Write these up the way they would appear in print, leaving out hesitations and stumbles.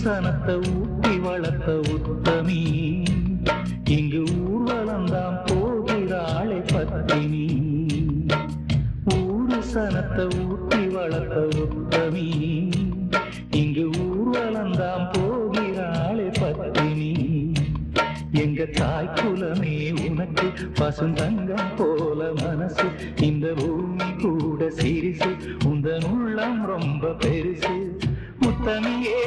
சனத்தை ஊட்டி வளர்த்த உத்தமி இங்கு ஊர்வலந்தான் போகிறாளே பத்தினி. ஊரு சனத்தை ஊட்டி வளர்த்த உத்தமி இங்கு ஊர்வலந்தான் போகிறாளே பத்தினி. எங்க தாய் குலமே உனக்கு பசுந்தங்கம் போல மனசு, இந்த பூமி கூட சிரிசு, உந்தன் உள்ளம் ரொம்ப பெருசு. முத்தமியே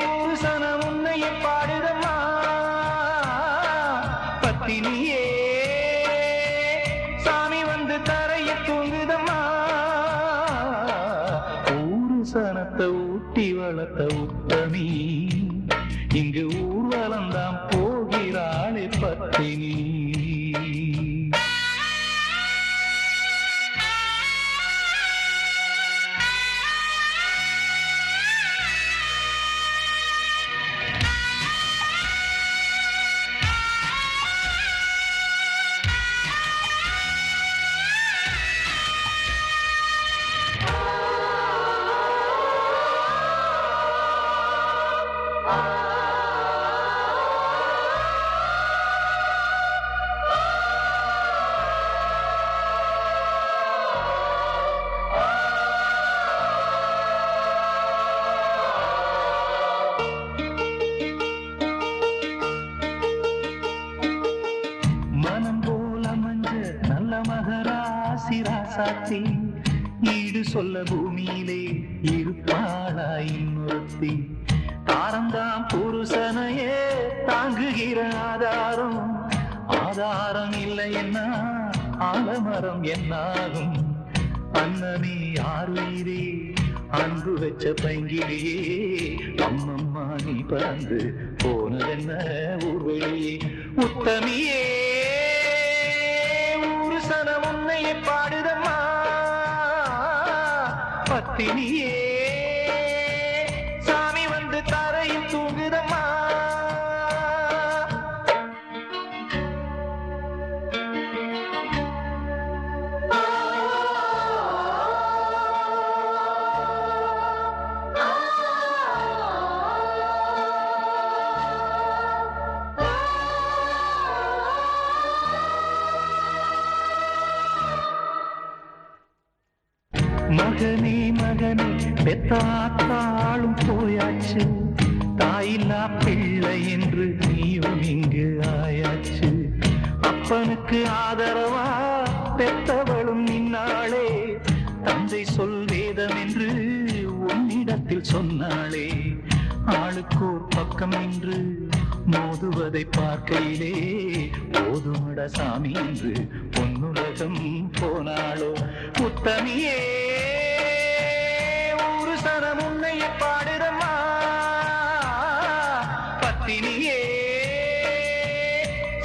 ஒரு சனம் உன்னைய பாடுதம்மா, பத்தினியே சாமி வந்து தரைய தூங்குதம்மா. ஊரு சனத்தை ஊட்டி வளர்த்த உத்தமி இங்கு ஊர்வலந்தான் போகிறாளே பத்தினி. மகராசிராசாத்தி ஈடு சொல்ல பூமியிலே இருப்பாளாய் இன்னொருத்தி. தாரந்தான் புருஷனையே தாங்குகிற ஆதாரம், ஆதாரம் இல்லை என்ன ஆலமரம் என்னாகும். அண்ணனே ஆறுயிரே அன்பு வச்ச பைங்கிலேயே அம்மம்மா நீ பறந்து போனதென்ன ஊர்வெளியே. உத்தமியே சனம் உன்னைய பாடுதம்மா, பத்தினியே சாமி வந்து தரையில் தூங்குதம்மா. மகனே மகனே பெத்தாத்தாளும் போயாச்சு, தாயில்லா பிள்ளை என்று நீயும் இங்கு ஆயாச்சு. அப்பனுக்கு ஆதரவா பெத்தவளும் நின்னாளே, தந்தை சொல் வேதம் என்று உன்னிடத்தில் சொன்னாளே. ஆளுக்கோர் பக்கம் நின்று மோதுவதை பார்க்கையிலே போதுமட சாமி என்று பொன்னுலகம் போனாளோ. உத்தமியே ஒரு சனம் உன்னைய பாடுதம்மா, பத்தினியே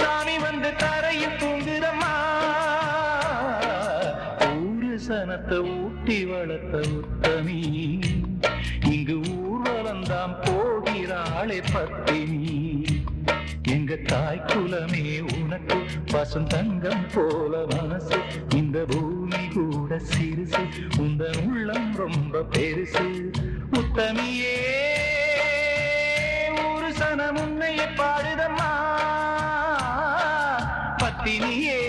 சாமி வந்து தரையில் தூங்குதம்மா. ஊரு சனத்தை ஊட்டி வளர்த்த உத்தமி இங்கு ஊர்வலந்தான் போகிறாளே பத்தினி. எங்க தாய் குலமே உனக்கு பசுந்தங்கம் போல மனசு, இந்த பூமி கூட சிறுசு, உந்தன் உள்ளம் ரொம்ப பெருசு. உத்தமியே ஒரு சனம் உன்னைய பாடுதம்மா, பத்தினியே